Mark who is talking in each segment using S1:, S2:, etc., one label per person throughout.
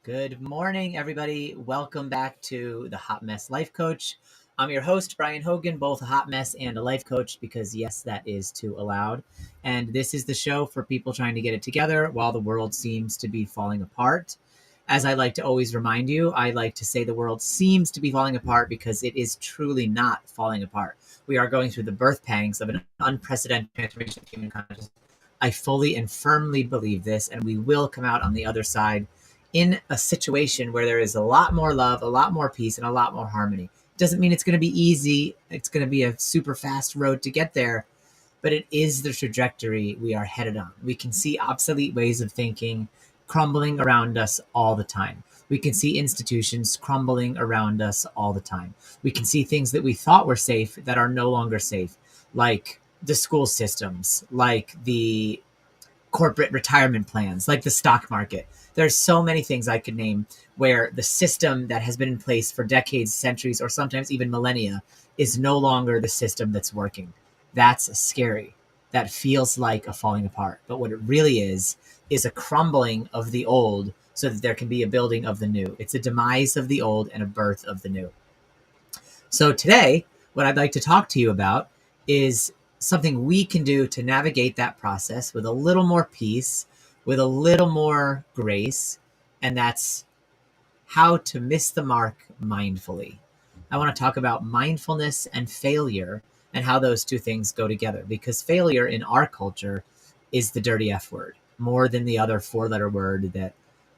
S1: Good morning, everybody. Welcome back to the Hot Mess Life Coach. I'm your host, Brian Hogan, both a hot mess and a life coach, because yes, that is too allowed. And this is the show for people trying to get it together while the world seems to be falling apart. As I like to always remind you, I like to say the world seems to be falling apart because it is truly not falling apart. We are going through the birth pangs of an unprecedented transformation of human consciousness. I fully and firmly believe this, and we will come out on the other side in a situation where there is a lot more love, a lot more peace, and a lot more harmony. Doesn't mean it's going to be easy. It's going to be a super fast road to get there, but it is the trajectory we are headed on. We can see obsolete ways of thinking crumbling around us all the time. We can see institutions crumbling around us all the time. We can see things that we thought were safe that are no longer safe, like the school systems, like the corporate retirement plans, like the stock market. There's so many things I could name where the system that has been in place for decades, centuries, or sometimes even millennia is no longer the system that's working. That's scary. That feels like a falling apart. But what it really is a crumbling of the old so that there can be a building of the new. It's a demise of the old and a birth of the new. So today, what I'd like to talk to you about is something we can do to navigate that process with a little more peace, with a little more grace, and that's how to miss the mark mindfully. I want to talk about mindfulness and failure and how those two things go together, because failure in our culture is the dirty F word, more than the other four-letter word that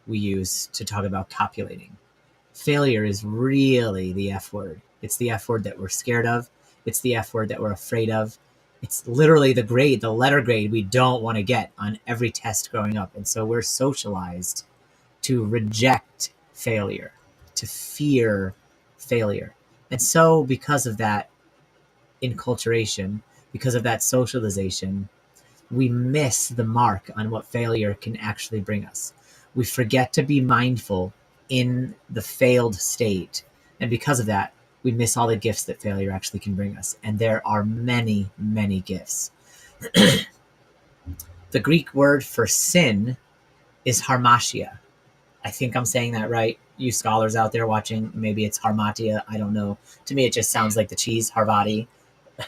S1: we use to talk about copulating. Failure is really the F word. It's the F word that we're scared of. It's the F word that we're afraid of. It's literally the grade, the letter grade we don't want to get on every test growing up. And so we're socialized to reject failure, to fear failure. And so because of that enculturation, because of that socialization, we miss the mark on what failure can actually bring us. We forget to be mindful in the failed state. And because of that, we miss all the gifts that failure actually can bring us. And there are many, many gifts. The Greek word for sin is harmatia. I think I'm saying that right. You scholars out there watching, maybe it's harmatia. I don't know. To me, it just sounds like the cheese, Harvati.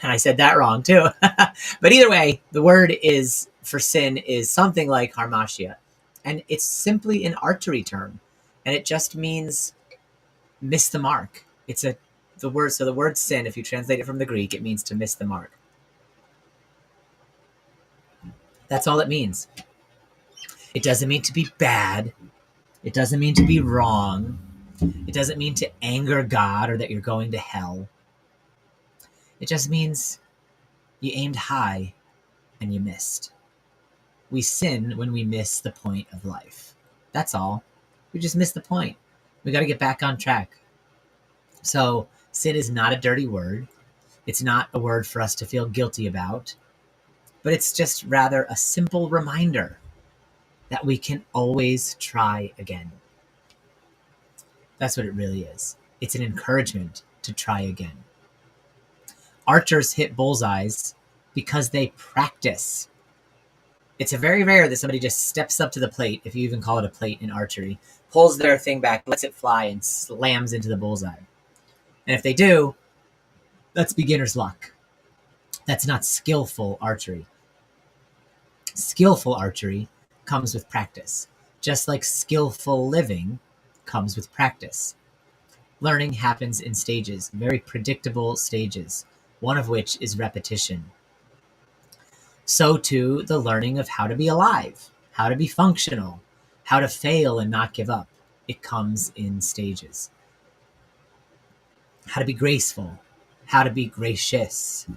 S1: And I said that wrong too. But either way, the word is for sin is something like harmatia. And it's simply an archery term. And it just means miss the mark. So the word sin, if you translate it from the Greek, it means to miss the mark. That's all it means. It doesn't mean to be bad. It doesn't mean to be wrong. It doesn't mean to anger God or that you're going to hell. It just means you aimed high and you missed. We sin when we miss the point of life. That's all. We just missed the point. We got to get back on track. So sin is not a dirty word. It's not a word for us to feel guilty about, but it's just rather a simple reminder that we can always try again. That's what it really is. It's an encouragement to try again. Archers hit bullseyes because they practice. It's very rare that somebody just steps up to the plate, if you even call it a plate in archery, pulls their thing back, lets it fly, and slams into the bullseye. And if they do, that's beginner's luck. That's not skillful archery. Skillful archery comes with practice, just like skillful living comes with practice. Learning happens in stages, very predictable stages, one of which is repetition. So too, the learning of how to be alive, how to be functional, how to fail and not give up. It comes in stages. How to be graceful, how to be gracious.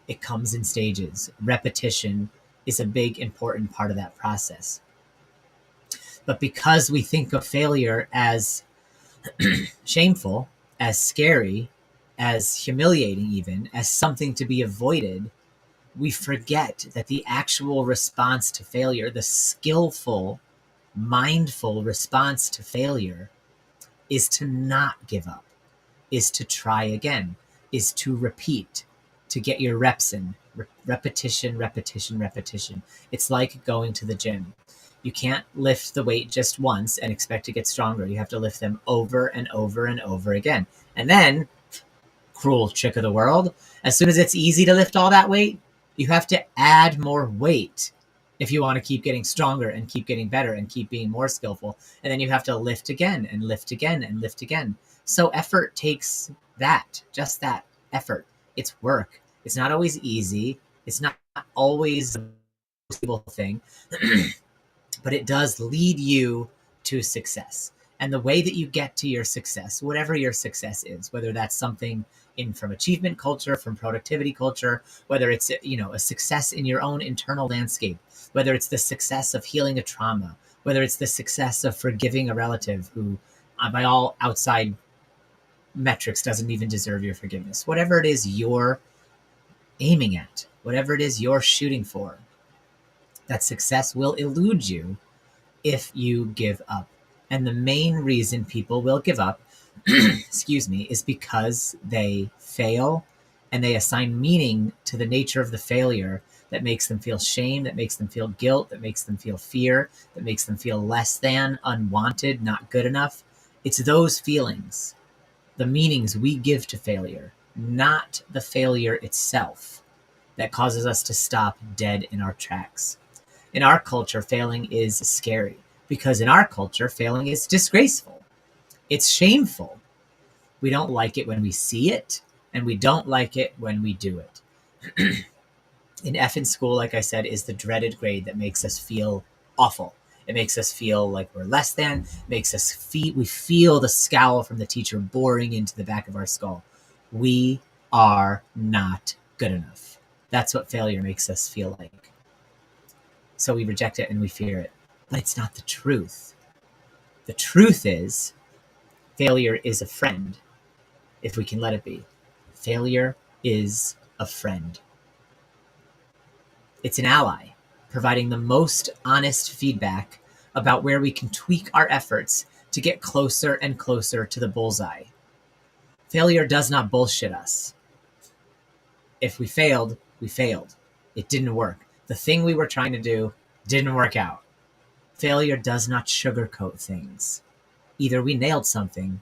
S1: It comes in stages. Repetition is a big, important part of that process. But because we think of failure as shameful, as scary, as humiliating even, as something to be avoided, we forget that the actual response to failure, the skillful, mindful response to failure, is to not give up, is to try again, is to repeat, to get your reps in. Repetition, repetition, repetition. It's like going to the gym. You can't lift the weight just once and expect to get stronger. You have to lift them over and over and over again. And then, cruel trick of the world, as soon as it's easy to lift all that weight, you have to add more weight if you want to keep getting stronger and keep getting better and keep being more skillful. And then you have to lift again and lift again and lift again. So effort takes just that effort. It's work. It's not always easy. It's not always a possible thing, but it does lead you to success. And the way that you get to your success, whatever your success is, whether that's something from achievement culture, from productivity culture, whether it's a success in your own internal landscape, whether it's the success of healing a trauma, whether it's the success of forgiving a relative who, by all outside metrics, doesn't even deserve your forgiveness. Whatever it is you're aiming at, whatever it is you're shooting for, that success will elude you if you give up. And the main reason people will give up, excuse me, is because they fail and they assign meaning to the nature of the failure that makes them feel shame, that makes them feel guilt, that makes them feel fear, that makes them feel less than, unwanted, not good enough. It's those feelings, the meanings we give to failure, not the failure itself, that causes us to stop dead in our tracks. In our culture, failing is scary because in our culture, failing is disgraceful. It's shameful. We don't like it when we see it, and we don't like it when we do it. In effing school, like I said, is the dreaded grade that makes us feel awful. It makes us feel like we're less than. It makes us we feel the scowl from the teacher boring into the back of our skull. We are not good enough. That's what failure makes us feel like. So we reject it and we fear it. But it's not the truth. The truth is, failure is a friend, if we can let it be. Failure is a friend. It's an ally, providing the most honest feedback about where we can tweak our efforts to get closer and closer to the bullseye. Failure does not bullshit us. If we failed, we failed. It didn't work. The thing we were trying to do didn't work out. Failure does not sugarcoat things. Either we nailed something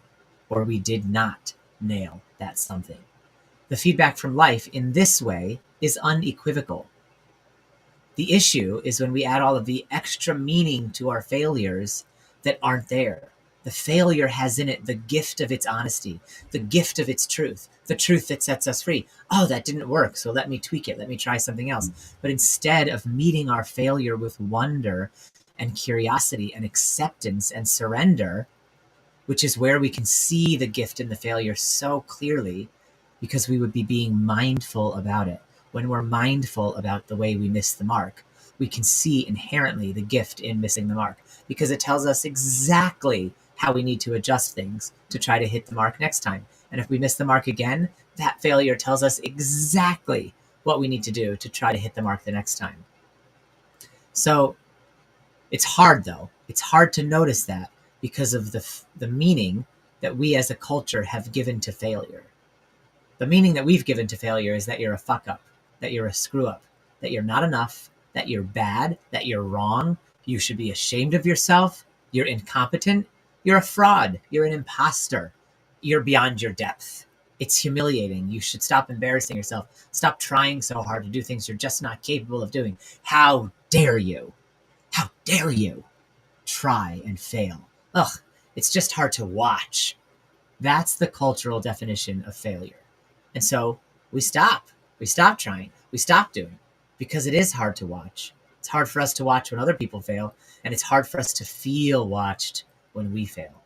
S1: or we did not nail that something. The feedback from life in this way is unequivocal. The issue is when we add all of the extra meaning to our failures that aren't there. The failure has in it the gift of its honesty, the gift of its truth, the truth that sets us free. Oh, that didn't work, so let me tweak it. Let me try something else. But instead of meeting our failure with wonder and curiosity and acceptance and surrender, which is where we can see the gift in the failure so clearly, because we would be being mindful about it. When we're mindful about the way we miss the mark, we can see inherently the gift in missing the mark, because it tells us exactly how we need to adjust things to try to hit the mark next time. And if we miss the mark again, that failure tells us exactly what we need to do to try to hit the mark the next time. So it's hard, though. It's hard to notice that because of the meaning that we as a culture have given to failure. The meaning that we've given to failure is that you're a fuck up, that you're a screw up, that you're not enough, that you're bad, that you're wrong, you should be ashamed of yourself, you're incompetent, you're a fraud, you're an imposter, you're beyond your depth. It's humiliating. You should stop embarrassing yourself. Stop trying so hard to do things you're just not capable of doing. How dare you? How dare you try and fail? Ugh, it's just hard to watch. That's the cultural definition of failure. And so we stop. We stop trying. We stop doing, because it is hard to watch. It's hard for us to watch when other people fail, and it's hard for us to feel watched when we fail.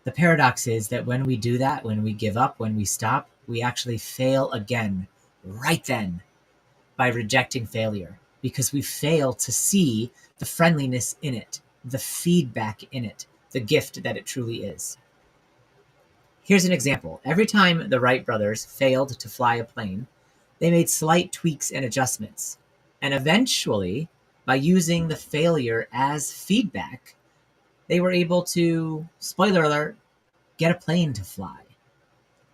S1: The paradox is that when we do that, when we give up, when we stop, we actually fail again right then by rejecting failure, because we fail to see the friendliness in it, the feedback in it, the gift that it truly is. Here's an example. Every time the Wright brothers failed to fly a plane, they made slight tweaks and adjustments. And eventually, by using the failure as feedback, they were able to, spoiler alert, get a plane to fly.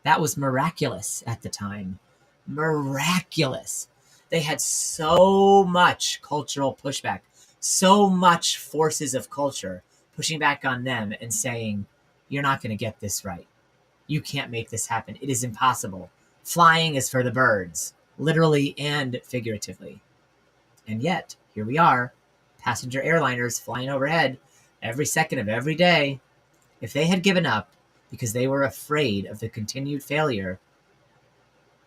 S1: That was miraculous at the time. Miraculous. They had so much cultural pushback So much forces of culture pushing back on them and saying, you're not going to get this right. You can't make this happen. It is impossible. Flying is for the birds, literally and figuratively. And yet, here we are, passenger airliners flying overhead every second of every day. If they had given up because they were afraid of the continued failure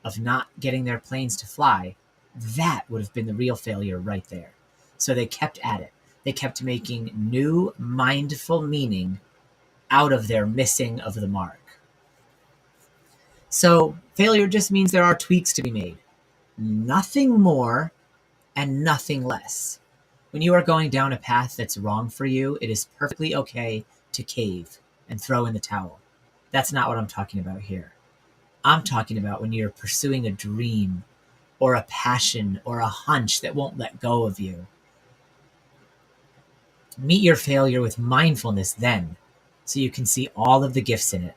S1: of not getting their planes to fly, that would have been the real failure right there. So they kept at it. They kept making new mindful meaning out of their missing of the mark. So failure just means there are tweaks to be made. Nothing more and nothing less. When you are going down a path that's wrong for you, it is perfectly okay to cave and throw in the towel. That's not what I'm talking about here. I'm talking about when you're pursuing a dream or a passion or a hunch that won't let go of you. Meet your failure with mindfulness then, so you can see all of the gifts in it,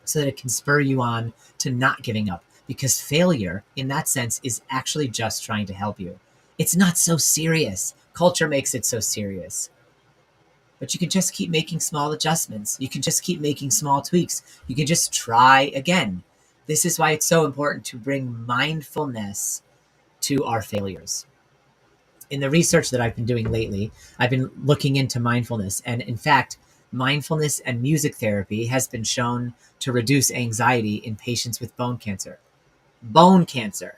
S1: so that it can spur you on to not giving up. Because failure, in that sense, is actually just trying to help you. It's not so serious. Culture makes it so serious. But you can just keep making small adjustments. You can just keep making small tweaks. You can just try again. This is why it's so important to bring mindfulness to our failures. In the research that I've been doing lately, I've been looking into mindfulness. And in fact, mindfulness and music therapy has been shown to reduce anxiety in patients with bone cancer. Bone cancer.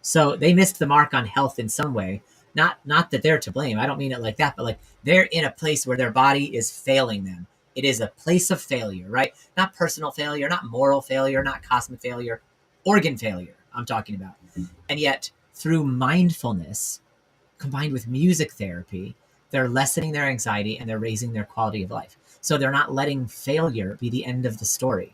S1: So they missed the mark on health in some way. Not that they're to blame. I don't mean it like that, but like they're in a place where their body is failing them. It is a place of failure, right? Not personal failure, not moral failure, not cosmic failure, organ failure I'm talking about. And yet, through mindfulness, combined with music therapy, they're lessening their anxiety and they're raising their quality of life. So they're not letting failure be the end of the story.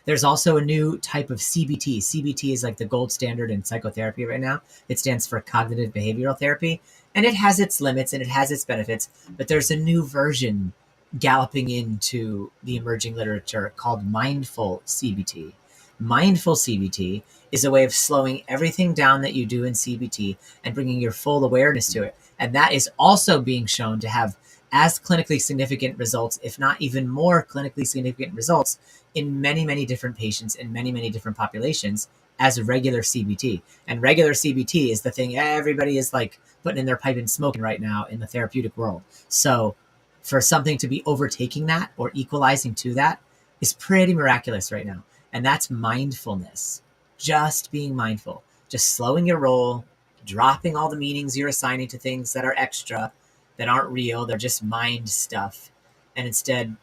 S1: There's also a new type of CBT. CBT is like the gold standard in psychotherapy right now. It stands for cognitive behavioral therapy, and it has its limits and it has its benefits, but there's a new version galloping into the emerging literature called mindful CBT. Mindful CBT is a way of slowing everything down that you do in CBT and bringing your full awareness to it. And that is also being shown to have as clinically significant results, if not even more clinically significant results, in many, many different patients in many, many different populations as regular CBT. And regular CBT is the thing everybody is like putting in their pipe and smoking right now in the therapeutic world. So for something to be overtaking that or equalizing to that is pretty miraculous right now. And that's mindfulness. Just being mindful, just slowing your roll, dropping all the meanings you're assigning to things that are extra, that aren't real, they're just mind stuff. And instead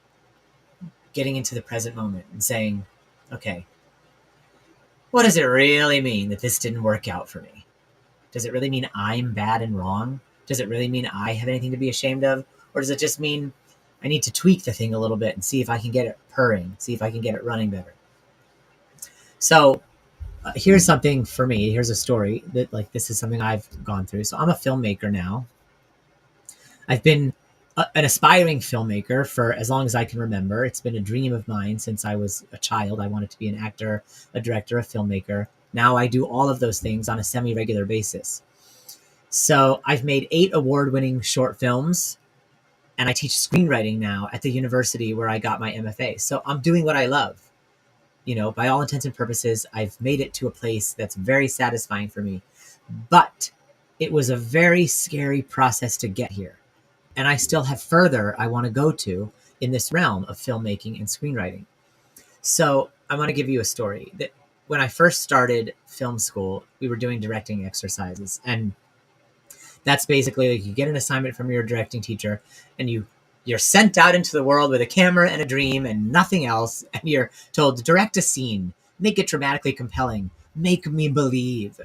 S1: getting into the present moment and saying, okay, what does it really mean that this didn't work out for me? Does it really mean I'm bad and wrong? Does it really mean I have anything to be ashamed of? Or does it just mean I need to tweak the thing a little bit and see if I can get it purring, see if I can get it running better? So here's something for me. Here's a story that like this is something I've gone through. So I'm a filmmaker now. I've been an aspiring filmmaker for as long as I can remember. It's been a dream of mine since I was a child. I wanted to be an actor, a director, a filmmaker. Now I do all of those things on a semi-regular basis. So I've made 8 award-winning short films, and I teach screenwriting now at the university where I got my MFA. So I'm doing what I love. You know, by all intents and purposes, I've made it to a place that's very satisfying for me. But it was a very scary process to get here. And I still have further I want to go to in this realm of filmmaking and screenwriting. So I want to give you a story that when I first started film school, we were doing directing exercises. And that's basically like you get an assignment from your directing teacher and you're sent out into the world with a camera and a dream and nothing else. And you're told to direct a scene, make it dramatically compelling, make me believe.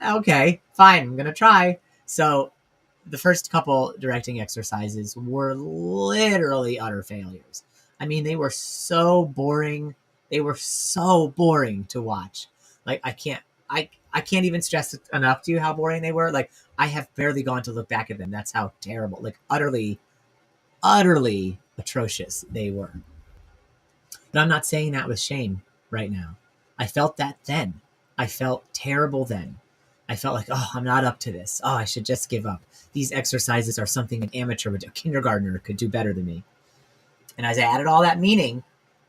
S1: Okay, fine, I'm going to try. So the first couple directing exercises were literally utter failures. I mean, they were so boring. They were so boring to watch. Like I can't even stress enough to you how boring they were. Like I have barely gone to look back at them. That's how terrible, like utterly atrocious they were. But I'm not saying that with shame right now. I felt that then. I felt terrible then. I felt like, oh, I'm not up to this. Oh, I should just give up. These exercises are something an amateur would do. A kindergartner could do better than me. And as I added all that meaning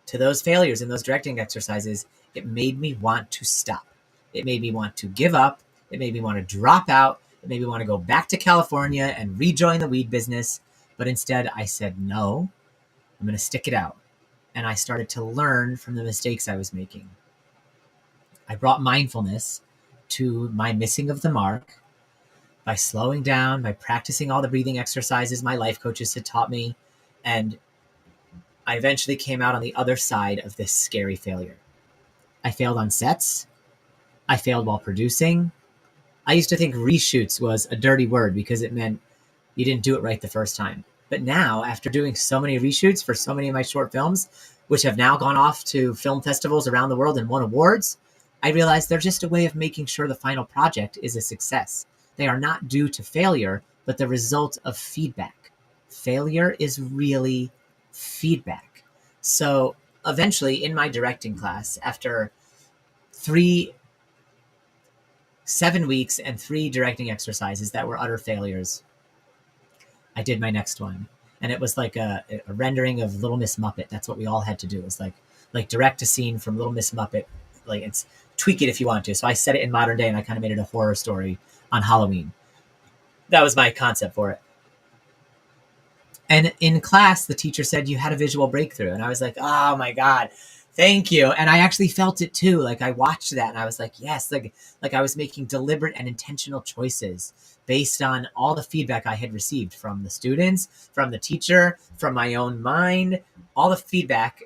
S1: to those failures and those directing exercises, it made me want to stop. It made me want to give up. It made me want to drop out. It made me want to go back to California and rejoin the weed business. But instead, I said, no, I'm going to stick it out. And I started to learn from the mistakes I was making. I brought mindfulness to my missing of the mark by slowing down, by practicing all the breathing exercises my life coaches had taught me. And I eventually came out on the other side of this scary failure. I failed on sets. I failed while producing. I used to think reshoots was a dirty word because it meant you didn't do it right the first time. But now, after doing so many reshoots for so many of my short films, which have now gone off to film festivals around the world and won awards, I realized they're just a way of making sure the final project is a success. They are not due to failure, but the result of feedback. Failure is really feedback. So eventually in my directing class, after 7 weeks and 3 directing exercises that were utter failures, I did my next one. And it was like a rendering of Little Miss Muppet. That's what we all had to do. It was like direct a scene from Little Miss Muppet. Like, it's tweak it if you want to. So I set it in modern day and I kind of made it a horror story on Halloween. That was my concept for it. And in class, the teacher said, you had a visual breakthrough. And I was like, oh my God, thank you. And I actually felt it too. Like, I watched that and I was like, yes, like I was making deliberate and intentional choices based on all the feedback I had received from the students, from the teacher, from my own mind, all the feedback,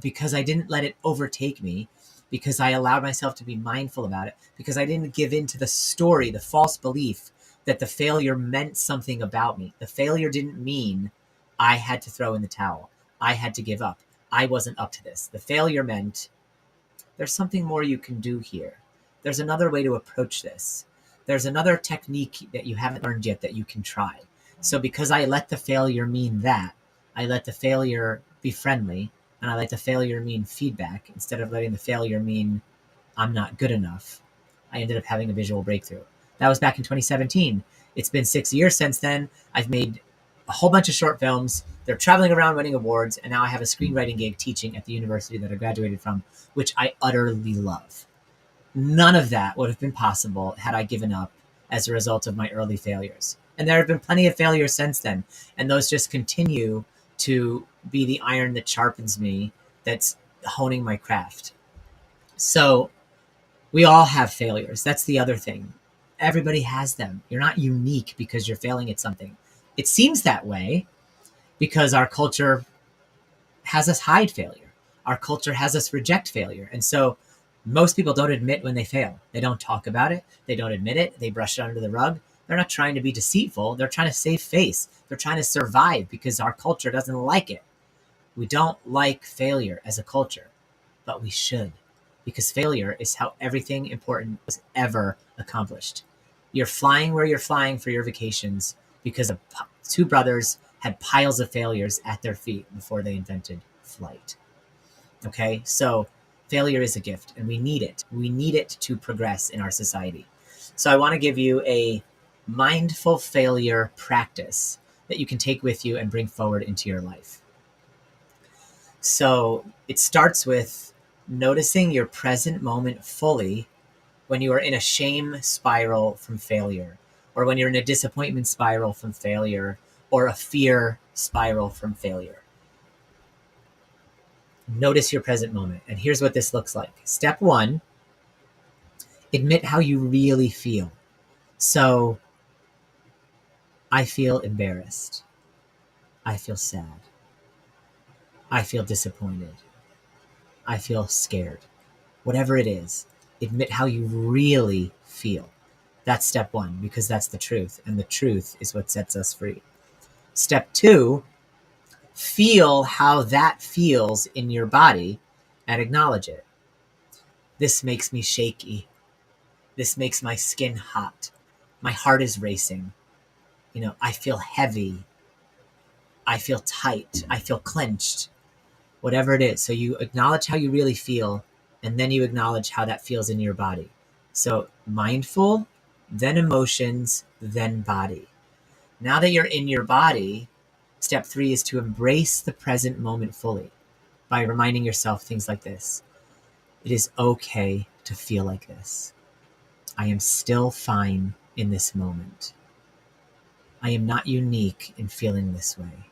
S1: because I didn't let it overtake me, because I allowed myself to be mindful about it, because I didn't give in to the story, the false belief that the failure meant something about me. The failure didn't mean I had to throw in the towel. I had to give up. I wasn't up to this. The failure meant there's something more you can do here. There's another way to approach this. There's another technique that you haven't learned yet that you can try. So because I let the failure mean that, I let the failure be friendly, and I let the failure mean feedback instead of letting the failure mean I'm not good enough, I ended up having a visual breakthrough. That was back in 2017. It's been 6 years since then. I've made a whole bunch of short films. They're traveling around winning awards, and now I have a screenwriting gig teaching at the university that I graduated from, which I utterly love. None of that would have been possible had I given up as a result of my early failures. And there have been plenty of failures since then, and those just continue to be the iron that sharpens me, that's honing my craft. So we all have failures. That's the other thing. Everybody has them. You're not unique because you're failing at something. It seems that way because our culture has us hide failure. Our culture has us reject failure. And so most people don't admit when they fail. They don't talk about it. They don't admit it. They brush it under the rug. They're not trying to be deceitful. They're trying to save face. They're trying to survive because our culture doesn't like it. We don't like failure as a culture, but we should, because failure is how everything important was ever accomplished. You're flying where you're flying for your vacations because 2 brothers had piles of failures at their feet before they invented flight. Okay, so failure is a gift and we need it. We need it to progress in our society. So I want to give you a mindful failure practice that you can take with you and bring forward into your life. So it starts with noticing your present moment fully when you are in a shame spiral from failure, or when you're in a disappointment spiral from failure, or a fear spiral from failure. Notice your present moment. And here's what this looks like. Step 1, admit how you really feel. So I feel embarrassed. I feel sad. I feel disappointed. I feel scared. Whatever it is, admit how you really feel. That's step 1, because that's the truth, and the truth is what sets us free. Step 2, feel how that feels in your body and acknowledge it. This makes me shaky. This makes my skin hot. My heart is racing. I feel heavy. I feel tight. I feel clenched. Whatever it is. So you acknowledge how you really feel, and then you acknowledge how that feels in your body. So mindful then emotions, then body. Now that you're in your body, step 3 is to embrace the present moment fully by reminding yourself things like this. It is okay to feel like this. I am still fine in this moment. I am not unique in feeling this way.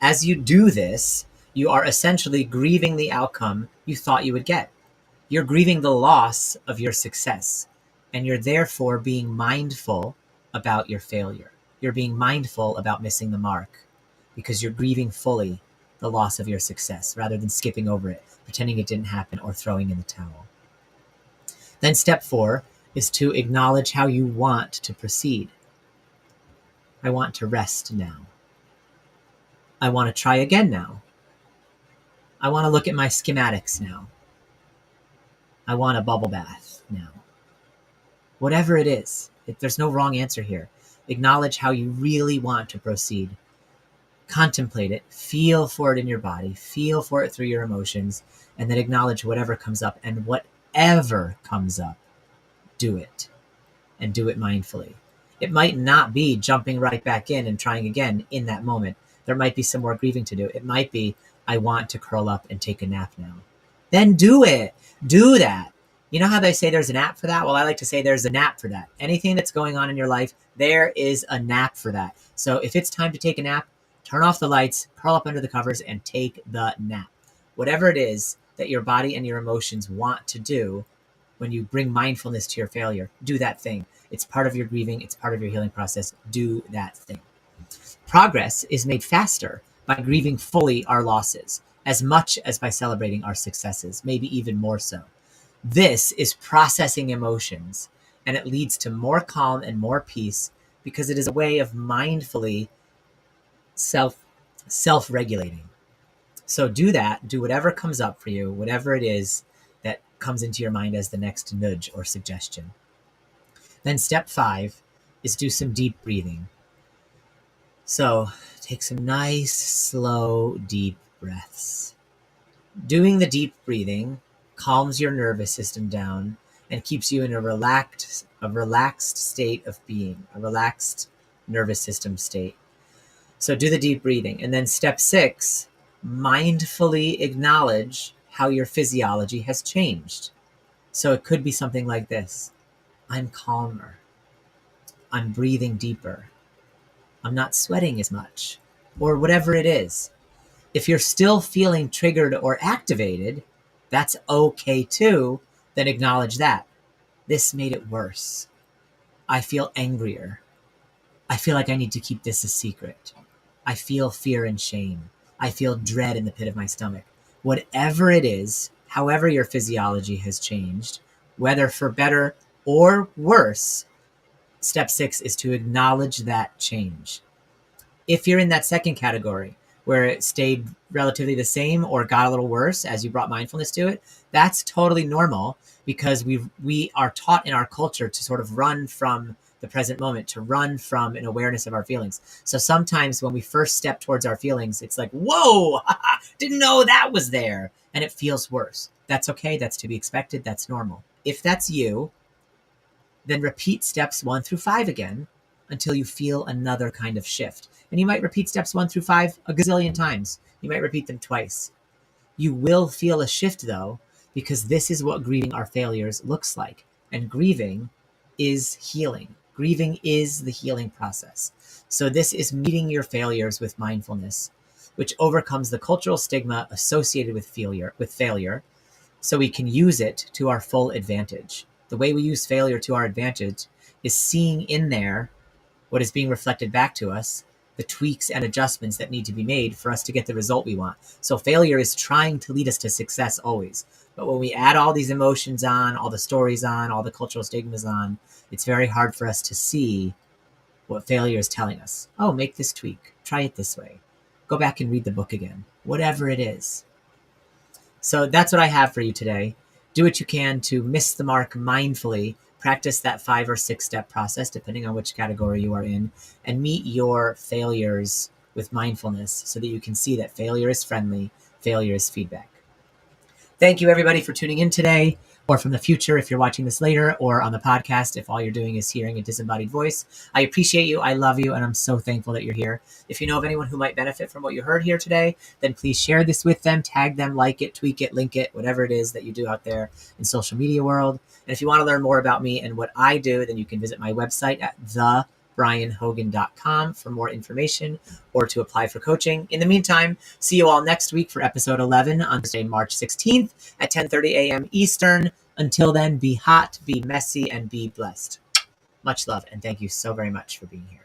S1: As you do this, you are essentially grieving the outcome you thought you would get. You're grieving the loss of your success, and you're therefore being mindful about your failure. You're being mindful about missing the mark because you're grieving fully the loss of your success rather than skipping over it, pretending it didn't happen, or throwing in the towel. Then step 4 is to acknowledge how you want to proceed. I want to rest now. I want to try again now. I want to look at my schematics now. I want a bubble bath now. Whatever it is, there's no wrong answer here. Acknowledge how you really want to proceed. Contemplate it, feel for it in your body, feel for it through your emotions, and then acknowledge whatever comes up. And whatever comes up, do it. And do it mindfully. It might not be jumping right back in and trying again in that moment. There might be some more grieving to do. It might be, I want to curl up and take a nap now. Then do it. Do that. You know how they say there's an app for that? Well, I like to say there's a nap for that. Anything that's going on in your life, there is a nap for that. So if it's time to take a nap, turn off the lights, curl up under the covers, and take the nap. Whatever it is that your body and your emotions want to do, when you bring mindfulness to your failure, do that thing. It's part of your grieving. It's part of your healing process. Do that thing. Progress is made faster by grieving fully our losses, as much as by celebrating our successes, maybe even more so. This is processing emotions, and it leads to more calm and more peace because it is a way of mindfully self-regulating. So do that. Do whatever comes up for you, whatever it is that comes into your mind as the next nudge or suggestion. Then step 5 is do some deep breathing. So take some nice, slow, deep breaths. Doing the deep breathing calms your nervous system down and keeps you in a relaxed state of being, a relaxed nervous system state. So do the deep breathing. And then step 6, mindfully acknowledge how your physiology has changed. So it could be something like this. I'm calmer. I'm breathing deeper. I'm not sweating as much, or whatever it is. If you're still feeling triggered or activated, that's okay too. Then acknowledge that. This made it worse. I feel angrier. I feel like I need to keep this a secret. I feel fear and shame. I feel dread in the pit of my stomach. Whatever it is, however your physiology has changed, whether for better or worse, step 6 is to acknowledge that change. If you're in that second category, where it stayed relatively the same or got a little worse as you brought mindfulness to it, that's totally normal because we are taught in our culture to sort of run from the present moment, to run from an awareness of our feelings. So sometimes when we first step towards our feelings, it's like, whoa, didn't know that was there. And it feels worse. That's okay. That's to be expected. That's normal. If that's you, then repeat steps 1 through 5 again until you feel another kind of shift. And you might repeat steps 1 through 5 a gazillion times. You might repeat them twice. You will feel a shift though, because this is what grieving our failures looks like. And grieving is healing. Grieving is the healing process. So this is meeting your failures with mindfulness, which overcomes the cultural stigma associated with failure, so we can use it to our full advantage. The way we use failure to our advantage is seeing in there what is being reflected back to us, the tweaks and adjustments that need to be made for us to get the result we want. So failure is trying to lead us to success always. But when we add all these emotions on, all the stories on, all the cultural stigmas on, it's very hard for us to see what failure is telling us. Oh, make this tweak. Try it this way. Go back and read the book again. Whatever it is. So that's what I have for you today. Do what you can to miss the mark mindfully. Practice that 5 or 6 step process, depending on which category you are in, and meet your failures with mindfulness so that you can see that failure is friendly, failure is feedback. Thank you, everybody, for tuning in today. or from the future if you're watching this later, or on the podcast if all you're doing is hearing a disembodied voice. I appreciate you. I love you. And I'm so thankful that you're here. If you know of anyone who might benefit from what you heard here today, then please share this with them, tag them, like it, tweak it, link it, whatever it is that you do out there in social media world. And if you want to learn more about me and what I do, then you can visit my website at thebrianhogan.com for more information or to apply for coaching. In the meantime, see you all next week for episode 11 on Thursday, March 16th at 10:30 a.m. Eastern. Until then, be hot, be messy, and be blessed. Much love, and thank you so very much for being here.